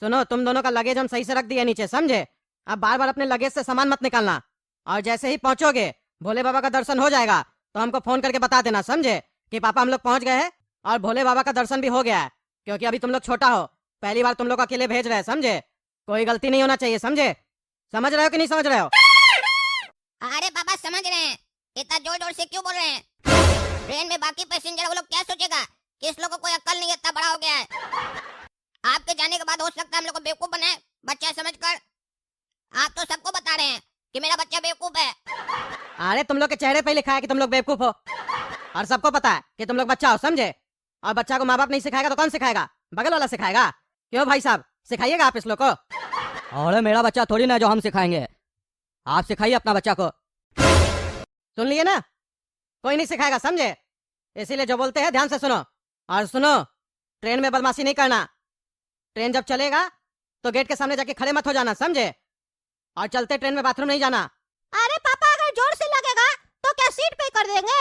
सुनो, तुम दोनों का लगेज हम सही से रख दिए नीचे, समझे? अब बार बार अपने लगेज से सामान मत निकालना, और जैसे ही पहुंचोगे भोले बाबा का दर्शन हो जाएगा तो हमको फोन करके बता देना, समझे? कि पापा हम लोग पहुंच गए हैं और भोले बाबा का दर्शन भी हो गया है। क्योंकि अभी तुम लोग छोटा हो, पहली बार तुम लोग अकेले भेज रहे हैं, समझे? कोई गलती नहीं होना चाहिए, समझे? समझ रहे हो कि नहीं समझ रहे हो? अरे पापा समझ रहे हैं, इतना जोर जोर से क्यों बोल रहे हैं? ट्रेन में बाकी पैसेंजर वो लोग क्या सोचेगा कि इस लोग को कोई अक्ल नहीं है, इतना बड़ा हो गया है। आपके जाने के बाद हो सकता है हम लोग को बेवकूफ बनाए बच्चा समझकर। आप तो सबको बता रहे हैं कि मेरा बच्चा बेवकूफ है। अरे तुम लोग के चेहरे पे ही लिखा है कि तुम लोग बेवकूफ हो, और सबको पता है कि तुम लोग बच्चा हो, समझे? और बच्चा को माँ बाप नहीं सिखाएगा तो कौन सिखाएगा? बगल वाला सिखाएगा। क्यों भाई साहब, सिखाइएगा आप इस लोग को। अरे मेरा बच्चा थोड़ी ना जो हम सिखाएंगे, आप सिखाइए अपना बच्चा को। सुन लिए ना, कोई नहीं सिखाएगा, समझे? इसीलिए जो बोलते हैं ध्यान से सुनो। और सुनो, ट्रेन में बदमाशी नहीं करना। ट्रेन जब चलेगा तो गेट के सामने जाके खड़े मत हो जाना, समझे? और चलते ट्रेन में बाथरूम नहीं जाना। अरे पापा अगर जोर से लगेगा तो क्या सीट पे कर देंगे?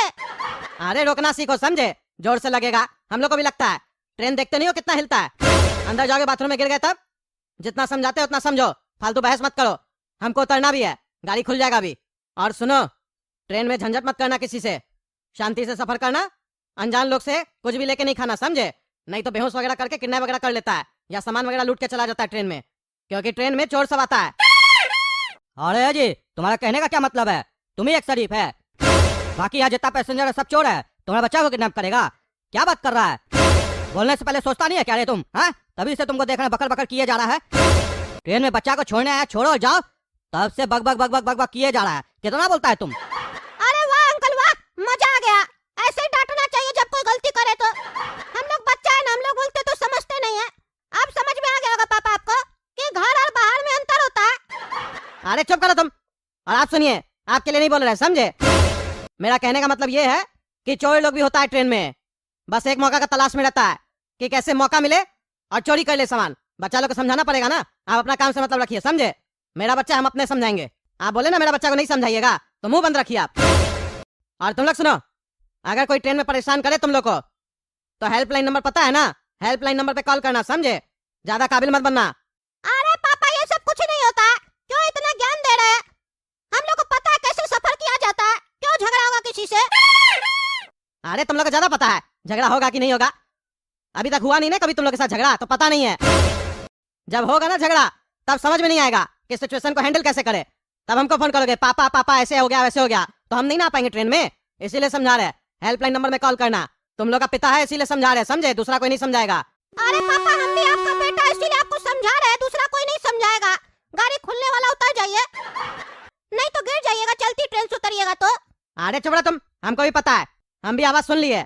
अरे रोकना सीखो, समझे? जोर से लगेगा, हम लोग को भी लगता है। ट्रेन देखते नहीं हो कितना हिलता है। अंदर जाओगे बाथरूम में गिर गए तब? जितना समझाते हो उतना समझो, फालतू बहस मत करो। हमको उतरना भी है, गाड़ी खुल जाएगा अभी। और सुनो, ट्रेन में झंझट मत करना किसी से, शांति से सफर करना। अनजान लोग से कुछ भी लेके नहीं खाना, समझे? नहीं तो बेहोश वगैरह करके किडनैप वगैरह कर लेता है, या सामान वगैरह लूट के चला जाता है ट्रेन में, क्योंकि ट्रेन में चोर सब आता है। अरे जी, तुम्हारा कहने का क्या मतलब है? तुम ही एक शरीफ है, बाकी यहाँ जितना पैसेंजर है सब चोर है। तुम्हारे बच्चा को किडनैप करेगा? क्या बात कर रहा है? बोलने से पहले सोचता नहीं है क्या रे तुम? हाँ, तभी से तुमको देखना बकर बकर किए जा रहा है। ट्रेन में बच्चा को छोड़ने आया, छोड़ो जाओ, तब से bug bug bug bug bug bug किए जा रहा है। कितना बोलता है तुम? अरे वाह अंकल वाह, मजा आ गया। ऐसे ही डांटना चाहिए जब कोई गलती करे तो। हम लोग बच्चा है ना, हम लोग बोलते तो समझते नहीं है। अब समझ में आ गया होगा पापा आपको कि घर और बाहर में अंतर होता है। अरे चुप करो तुम। और आप सुनिए, आपके लिए नहीं बोल रहे, समझे? मेरा कहने का मतलब ये है कि चोर लोग भी होता है ट्रेन में, बस एक मौका का तलाश में रहता है कि कैसे मौका मिले और चोरी कर ले सामान। बच्चा लोग को समझाना पड़ेगा ना। आप अपना काम से मतलब रखिए, समझे? मेरा बच्चा हम अपने समझाएंगे। आप बोले ना मेरा बच्चा को नहीं समझाइएगा तो मुंह बंद रखिए आप। और तुम लोग सुनो, अगर कोई ट्रेन में परेशान करे तुम लोग को तो हेल्पलाइन नंबर पता है ना? हेल्पलाइन नंबर पे कॉल करना, समझे? ज्यादा काबिल मत बनना। अरे पापा ये सब कुछ नहीं होता है, क्यों इतना ज्ञान दे रहे हैं? हम लोग को पता है कैसे सफर किया जाता है, क्यों झगड़ा होगा किसी से? अरे तुम लोग को ज्यादा पता है झगड़ा होगा कि नहीं होगा। अभी तक हुआ नहीं ना कभी तुम लोग के साथ झगड़ा, तो पता नहीं है। जब होगा ना झगड़ा तब समझ में नहीं आएगा कि सिचुएशन को हैंडल कैसे करे। तब हमको फोन करोगे, पापा पापा ऐसे हो गया वैसे हो गया, तो हम नहीं ना आ पाएंगे ट्रेन में। इसीलिए समझा रहे, हेल्पलाइन नंबर में कॉल करना। तुम लोग का पिता है इसीलिए समझा रहे, समझे? दूसरा कोई नहीं समझाएगा। अरे पापा हम भी आपका बेटा है, इसीलिए आपको समझा रहे हैं, दूसरा कोई नहीं समझाएगा। गाड़ी खुलने वाला, उतर जाइए, नहीं तो गिर जाइएगा चलती ट्रेन से उतरिएगा तो। अरे चुप रहो तुम, हमको भी पता है, हम भी आवाज सुन लिए,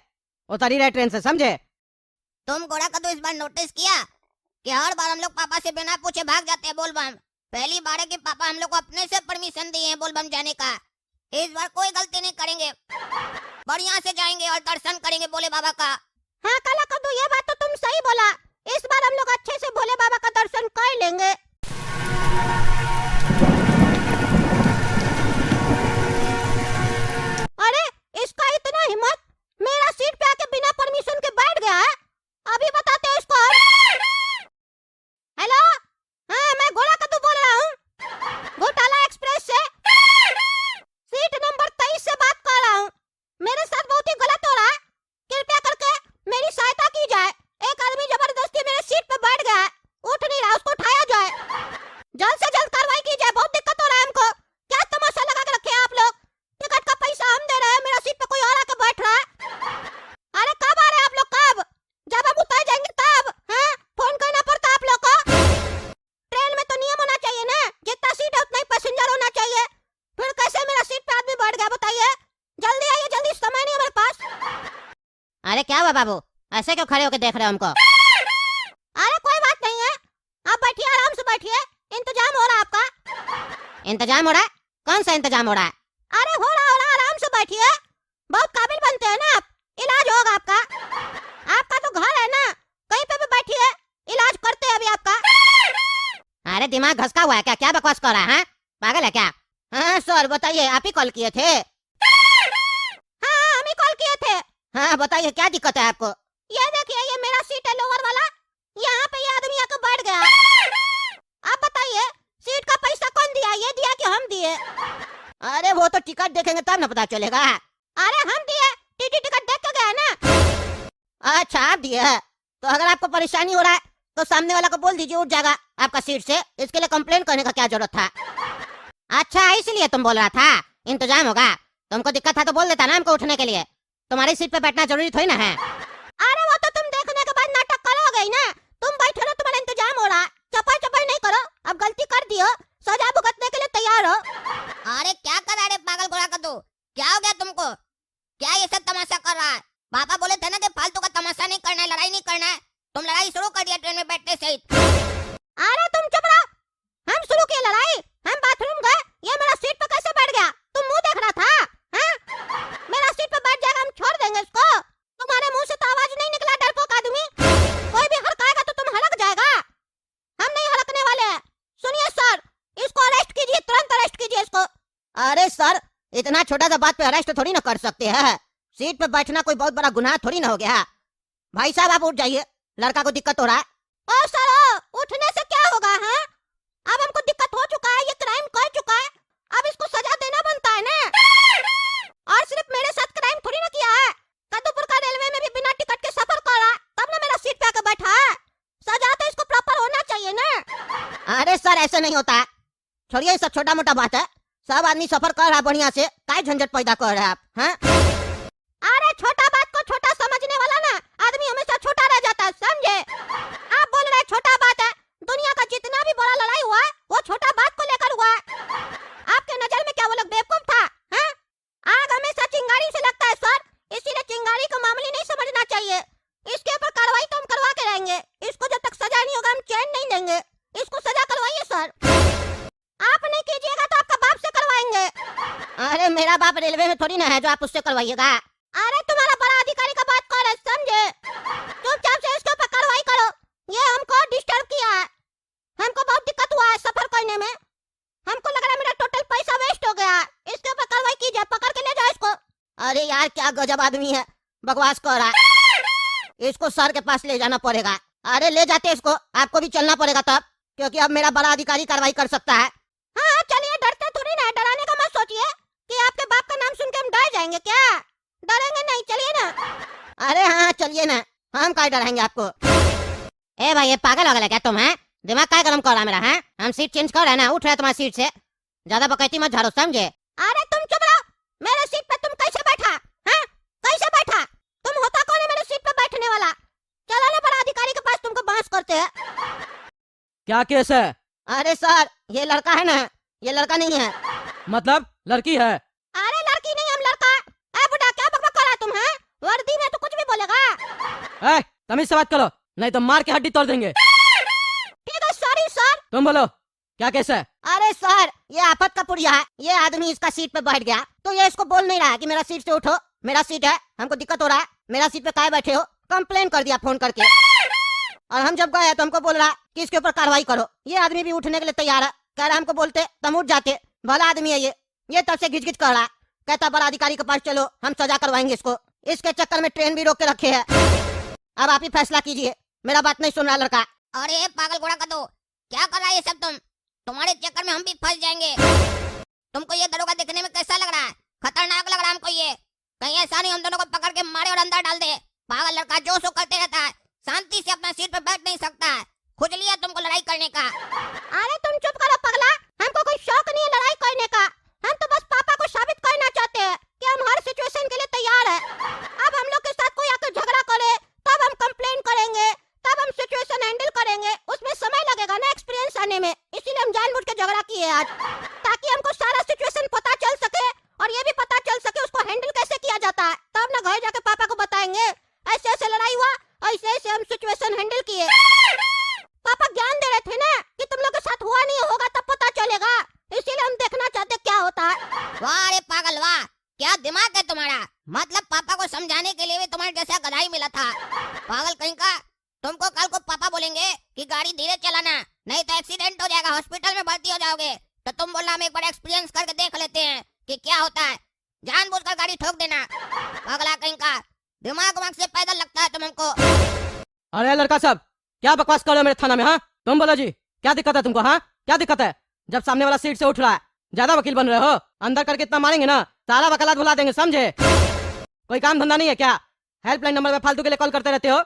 उतर ही रहे ट्रेन से, समझे? तुम गोरा कद्दू इस बार नोटिस किया कि हर बार हम लोग पापा से बिना पूछे भाग जाते हैं बोलबम। पहली बार है कि पापा हम लोग को अपने से परमिशन दिए हैं बोलबम जाने का। इस बार कोई गलती नहीं करेंगे, बढ़िया से जाएंगे और दर्शन करेंगे भोले बाबा का। हाँ काला कद्दू, ये बात तो तुम सही बोला। इस बार हम लोग अच्छे से भोले बाबा का दर्शन कर लेंगे। अरे इसका इतना हिम्मत, मेरा सीट पे आके बिना परमिशन के बैठ गया है। अभी बताते हैं इसको। हेलो, हाँ मैं गोरा कद्दू बोल रहा हूँ, घोटाला एक्सप्रेस से। सीट नंबर 23 से बात कर रहा हूँ। मेरे साथ बहुत ही गलत हो रहा है, कृपया करके मेरी सहायता की जाए। एक आदमी जबरदस्ती मेरे सीट पे बैठ गया है, उठ नहीं रहा, उसको उठाया जाए। जल्द से जल्द कार्रवाई की जाए, बहुत दिक्कत हो रहा है हमको। क्या तमाशा लगा के रखे हैं आप लोग? टिकट का पैसा हम दे रहे हैं, मेरा सीट पे कोई और आके बैठ रहा है। अरे कब आ रहे हैं आप लोग? कब? जब हम उतर जाएंगे तब। हाँ फोन करना पड़ता है आप लोग को। ट्रेन में तो नियम होना चाहिए ना, जितना सीट है उतना ही पैसेंजर होना चाहिए। फिर कैसे मेरा सीट पे आदमी बैठ गया बताइए? जल्दी आइए, जल्दी, समय नहीं हमारे पास। अरे क्या हुआ बाबू, ऐसे क्यों खड़े होकर देख रहे हो हमको? अरे कोई बात नहीं है, आप बैठिए, आराम से बैठिए, इंतजाम हो रहा है आपका। इंतजाम हो रहा है? कौन सा इंतजाम हो रहा है? अरे हो रहा, आराम से बैठिए, बहुत काबिल बनते हैं ना आप, इलाज होगा आपका। आपका तो घर है ना, कहीं पे भी बैठिए, इलाज करते हैं अभी आपका। अरे दिमाग घसका हुआ है क्या? क्या बकवास कर रहा है? हाँ? पागल है क्या? हाँ सर बताइए, आप ही कॉल किए थे? हाँ हम ही कॉल किए थे। हाँ बताइए क्या दिक्कत है आपको? ये देखिए, ये मेरा सीट है लोअर वाला, यहाँ पे ये आदमी आके बैठ गया। टिकट देखेंगे तब ना पता चलेगा। अरे हम दिए, टीटी टिकट देख के गया ना। अच्छा आप दिए है, तो अगर आपको परेशानी हो रहा है तो सामने वाला को बोल दीजिए उठ जाएगा आपका सीट से। इसके लिए कंप्लेन करने का क्या जरूरत था? अच्छा इसलिए तुम बोल रहा था इंतजाम होगा। तुमको दिक्कत था तो बोल देता ना हमको उठने के लिए। तुम्हारी सीट पे बैठना जरूरी थोड़ी ना है। अरे वो तो तुम देखने के बाद नाटक करोगे ही ना। तुम बैठे रहो, तुम्हारा इंतजाम हो रहा है। चपाई चपाई नहीं करो, अब गलती कर दियो, सजा भुगतने के लिए तैयार हो। अरे क्या कर रहा है पागल घोड़ा का तू? क्या हो गया तुमको? क्या ये सब तमाशा कर रहा है? पापा बोले थे ना कि फालतू का तमाशा नहीं करना है, लड़ाई नहीं करना है। तुम लड़ाई शुरू कर दिया ट्रेन में बैठने से ही। अरे तुम चुप रहो, हम शुरू किए लड़ाई। हम बाथरूम गए, ये मेरा सीट पे कैसे बैठ गया? तुम मुंह देख रहा था? हाँ? मेरा सीट पे बैठ जाएगा, हम छोड़ देंगे इसको। तुम्हारे मुंह से तो आवाज नहीं निकला डरपोक आदमी। कोई भी हड़काएगा तो तुम हड़क जाएगा। हम नहीं हड़कने वाले हैं। सुनिए सर, इसको अरेस्ट कीजिए, तुरंत अरेस्ट कीजिए इसको। अरे सर इतना छोटा सा बात पे अरेस्ट थोड़ी ना कर सकते हैं। सीट पे बैठना कोई बहुत बड़ा गुनाह थोड़ी ना हो गया। भाई साहब आप उठ जाइए, लड़का को दिक्कत हो रहा है। ओ सर, उठने से क्या होगा? हैं? अब हमको दिक्कत हो चुका है, ये क्राइम कर चुका है, अब इसको सजा देना बनता है ना। और सिर्फ मेरे साथ क्राइम थोड़ी ना किया है, कद्दूपुर का रेलवे में भी बिना टिकट के सफर कर रहा है, तब ना मेरा सीट पे आके बैठा है। सजा तो इसको प्रॉपर होना चाहिए ना। अरे सर ऐसे नहीं होता है, छोड़िए ये सब छोटा मोटा बात है। सब आदमी सफर कर रहा है बढ़िया से, काय झंझट पैदा कर रहे हैं आप? हैं? अरे छोटा बात को छोटा समझने वाला ना आदमी हमेशा छोटा रह जाता है, समझे? आप बोल रहे छोटा बात है, दुनिया का जितना भी बड़ा लड़ाई हुआ है वो छोटा बात को लेकर हुआ है। आपके नजर में क्या वो लोग बेवकूफ था? हैं? आग हमेशा चिंगारी से लगता है सर, इसीलिए चिंगारी को मामूली नहीं समझना चाहिए। इसके ऊपर कार्रवाई तो हम करवा के रहेंगे। इसको जब तक सजा नहीं होगा हम चैन नहीं देंगे। इसको सजा करवाइए सर। आप नहीं कीजिएगा तो आपका बाप से करवाएंगे। अरे मेरा बाप रेलवे में थोड़ी ना है जो आप उससे करवाइएगा। अरे तुम्हारा बड़ा अधिकारी का बात कर रहे, समझे? चुपचाप से इसके ऊपर कार्रवाई करो। ये हमको डिस्टर्ब किया है, हमको बहुत दिक्कत हुआ है सफर करने में। हमको लग रहा है मेरा टोटल पैसा वेस्ट हो गया है। इसके ऊपर कार्रवाई कीजिए, पकड़ के ले जाओ इसको। अरे यार क्या गजब आदमी है, बकवास कर रहा है। इसको सर के पास ले जाना पड़ेगा। अरे ले जाते इसको, आपको भी चलना पड़ेगा तब, क्योंकि अब मेरा बड़ा अधिकारी कार्रवाई कर सकता है। हाँ चलिए, डरते थोड़ी ना, डराने का मत सोचिए कि आपके बाप का नाम सुन के हम डर जाएंगे। क्या डरेंगे नहीं, चलिए ना। अरे हाँ चलिए ना, हम काय डराएंगे आपको। ए भाई ये पागल हो गया क्या तुम? हैं दिमाग काय गरम कर रहा है मेरा? हैं हम सीट चेंज कर रहे हैं ना, उठ रहे तुम्हारी सीट से, ज्यादा बकैती मत झाड़ो समझे। अरे तुम चुप रहो, मेरे सीट पे तुम कैसे बैठा? हैं? कैसे बैठा? तुम होता कौन है मेरे सीट पे बैठने वाला? चलो ना बड़ा अधिकारी के पास, तुमको बांस करते हैं। क्या केस है? अरे सर ये लड़का है ना, ये लड़का नहीं है। मतलब लड़की है? अरे लड़की नहीं, हम लड़का। ए बुढ़ा क्या बकबक कर रहा तुम? हैं वर्दी में तो कुछ भी बोलेगा। ए तमीज से बात करो, नहीं तो मार के हड्डी तोड़ देंगे। ठीक है सॉरी सर। तुम बोलो क्या केस है? अरे सर ये आफत का पुरिया है, ये आदमी इसका सीट पे बैठ गया तो ये इसको बोल नहीं रहा है कि मेरा सीट से उठो, मेरा सीट है, हमको दिक्कत हो रहा है, मेरा सीट पे काय बैठे हो। कंप्लेन कर दिया फोन करके, और हम जब गए तो हमको बोल रहा कि इसके ऊपर कार्रवाई करो। ये आदमी भी उठने के लिए तैयार है, कह रहा हमको बोलते तुम उठ जाते, भला आदमी है ये तब से घिच कर रहा है, कहता बड़ा अधिकारी के पास चलो हम सजा करवाएंगे इसको। इसके चक्कर में ट्रेन भी रोक के रखे है। अब आप ही फैसला कीजिए, मेरा बात नहीं सुन रहा लड़का। अरे पागल घोड़ा का दो, क्या कर रहा है ये सब? तुम्हारे चक्कर में हम भी फंस जाएंगे। तुमको ये दरोगा देखने में कैसा लग रहा है? खतरनाक लग रहा है हमको ये। कहीं ऐसा नहीं हम दोनों को पकड़ के मारे और अंदर डाल दे। पागल लड़का जो सो करते रहता है, शांति से अपना सीट पर बैठ नहीं सकता है। खुद लिया तुमको लड़ाई करने का। अरे तुम चुप करो पगला, हमको कोई शौक नहीं है लड़ाई करने का। हम तो बस पापा को साबित करना चाहते हैं कि हम हर सिचुएशन के लिए तैयार है। अब हम लोग के साथ कोई आकर झगड़ा करे तब हम कंप्लेन करेंगे, तब हम सिचुएशन हैंडल करेंगे। उसमें समय लगेगा ना एक्सपीरियंस आने में, इसीलिए हम जानबूझ के झगड़ा किए आज, ताकि हमको सारा सिचुएशन पता चल सके और ये भी पता चल सके उसको हैंडल कैसे किया जाता है। तब ना घर जाके पापा को बताएंगे ऐसे ऐसे लड़ाई हुआ, ऐसे ऐसे हम सिचुएशन हैंडल किए। पापा ज्ञान दे रहे थे ना कि तुम लोग के साथ हुआ नहीं होगा तब पता चलेगा, इसीलिए हम देखना चाहते क्या होता है। वाह रे पागल वाह, क्या दिमाग है तुम्हारा। मतलब पापा को समझाने के लिए भी तुम्हारे जैसा गधा मिला था। पागल कहीं का। तुमको कल को पापा बोलेंगे कि गाड़ी धीरे चलाना, नहीं तो एक्सीडेंट हो जाएगा, हॉस्पिटल में भर्ती हो जाओगे। तो तुम बोलना हम एक बार एक्सपीरियंस करके देख लेते हैं कि क्या होता है। जानबूझकर गाड़ी ठोक देना। पागला कहीं का, दिमाग से पैदल लगता है तुमको। अरे लड़का साहब क्या बकवास कर रहे हो मेरे थाना में? हाँ तुम बोलो जी, क्या दिक्कत है तुमको? हाँ क्या दिक्कत है? जब सामने वाला सीट से उठ रहा है ज्यादा वकील बन रहे हो। अंदर करके इतना मारेंगे ना, सारा वकालत भुला देंगे, समझे? कोई काम धंधा नहीं है क्या? हेल्पलाइन नंबर पे फालतू के लिए कॉल करते रहते हो।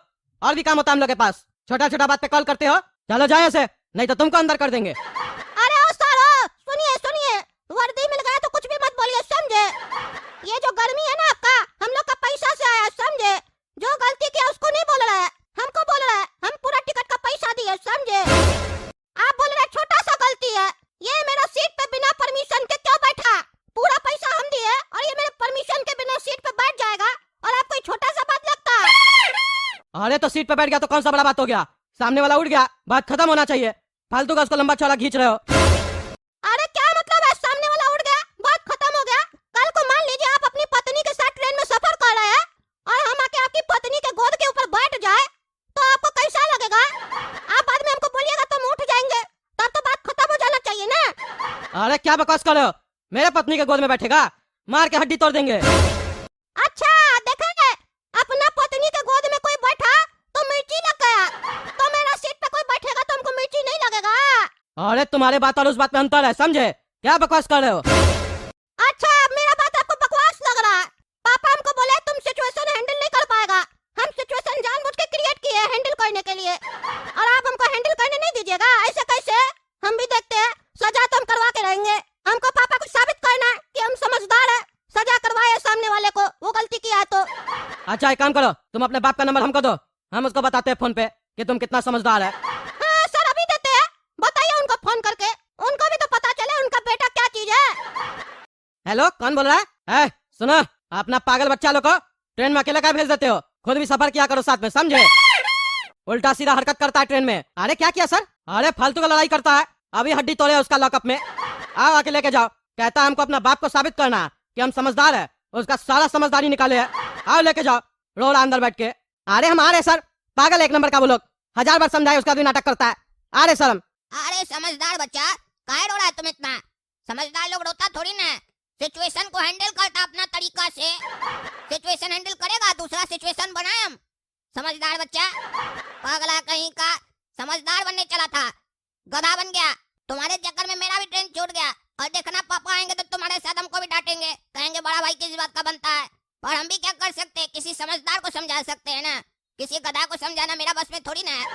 और भी काम होता है हम लोग के पास, छोटा छोटा बात पे कॉल करते हो। चलो जाओ ऐसे, नहीं तो तुमको अंदर कर देंगे। अरे ओ सारो, सुनिए सुनिए, वर्दी मिल गया तो कुछ भी मत बोलिए, समझे? ये जो गर्मी है ना आपका, हम लोग का पैसा से आया, समझे? जो गलती किया उसको नहीं बोल रहा है, हमको बोल रहा है। हम पूरा टिकट का पैसा दिए, समझे? आप बोल रहे छोटा सा गलती है। ये मेरा सीट पे बिना परमिशन के क्यों बैठा? पूरा पैसा हम दिए और ये मेरे परमिशन के बिना सीट पे बैठ जाएगा और आपको ये छोटा सा बात लगता है? अरे तो सीट पे बैठ गया तो कौन सा बड़ा बात हो गया? सामने वाला उठ गया, बात खत्म होना चाहिए। फालतू का उसको लंबा चौड़ा खींच रहे हो। अरे क्या मतलब है सामने वाला उड़ गया बात खत्म हो गया? कल को मान लीजिए आप अपनी पत्नी के साथ ट्रेन में सफर कर रहे हैं और हम आके आपकी पत्नी के गोद के ऊपर बैठ जाए तो आपको कैसा लगेगा? आप बाद में हमको बोलिएगा तो हम उठ जाएंगे, तब तो बात खत्म हो जाना चाहिए ना। अरे क्या बकवास कर रहे हो? मेरे पत्नी के गोद में बैठेगा, मार के हड्डी तोड़ देंगे। अच्छा देखेंगे, अपना पत्नी के गोद में कोई बैठा तो मिर्ची लग गया, तो मेरा सीट पे कोई बैठेगा तो हमको मिर्ची नहीं लगेगा? अरे तुम्हारे बात और उस बात में अंतर है, समझे? क्या बकवास कर रहे हो? अच्छा मेरा बात आपको बकवास लग रहा है? पापा हमको बोले तुम सिचुएशन हैंडल नहीं कर पाएगा। हम सिचुएशन जानबूझ के क्रिएट किए हैं हैंडल करने के लिए, और आप हमको हैंडल करने नहीं दीजिएगा? ऐसे कैसे? हम भी देखते हैं, सजा तो हम करवा के रहेंगे। हमको पापा को साबित करना है कि हम समझदार है, सजा करवाए सामने वाले को, वो गलती किया है तो। अच्छा एक काम करो, तुम अपने बाप का नंबर हमको दो, हम उसको बताते हैं फोन पे कि तुम कितना समझदार है। हाँ सर अभी देते हैं, बताइए उनको फोन करके, उनको भी तो पता चले उनका बेटा क्या चीज है। हेलो, कौन बोल रहा है? सुनो, अपना पागल बच्चा लोग को ट्रेन में अकेले क्या भेज देते हो? खुद भी सफर किया करो साथ में, समझे? उल्टा सीधा हरकत करता है ट्रेन में। अरे क्या किया सर? अरे फालतू का लड़ाई करता है, अभी हड्डी तोड़े उसका लॉकअप में। आओ आके लेके जाओ। कहता है हमको अपना बाप को साबित करना है कि हम समझदार है, उसका सारा समझदारी निकाले है। आओ लेके जाओ, रो रहा अंदर बैठ के। अरे हम आ रहे सर, पागल एक नंबर का वो लोग, 1000 बार समझाए उसका भी नाटक करता है। आ रहे सर हम। अरे समझदार बच्चा, काहे रो रहा है तुम इतना? समझदार लोग रोता थोड़ी ना, सिचुएशन को हैंडल करता अपना तरीका से। सिचुएशन हैंडल करेगा, दूसरा सिचुएशन बनाए हम। समझदार बच्चा, पागला कहीं का, समझदार बनने चला था, गधा बन गया। तुम्हारे चक्कर में मेरा भी ट्रेन छूट गया, और देखना पापा आएंगे तो तुम्हारे साथ हमको भी डांटेंगे, कहेंगे बड़ा भाई किस बात का बनता है। पर हम भी क्या कर सकते हैं, किसी समझदार को समझा सकते हैं ना, किसी गधा को समझाना मेरा बस में थोड़ी ना है।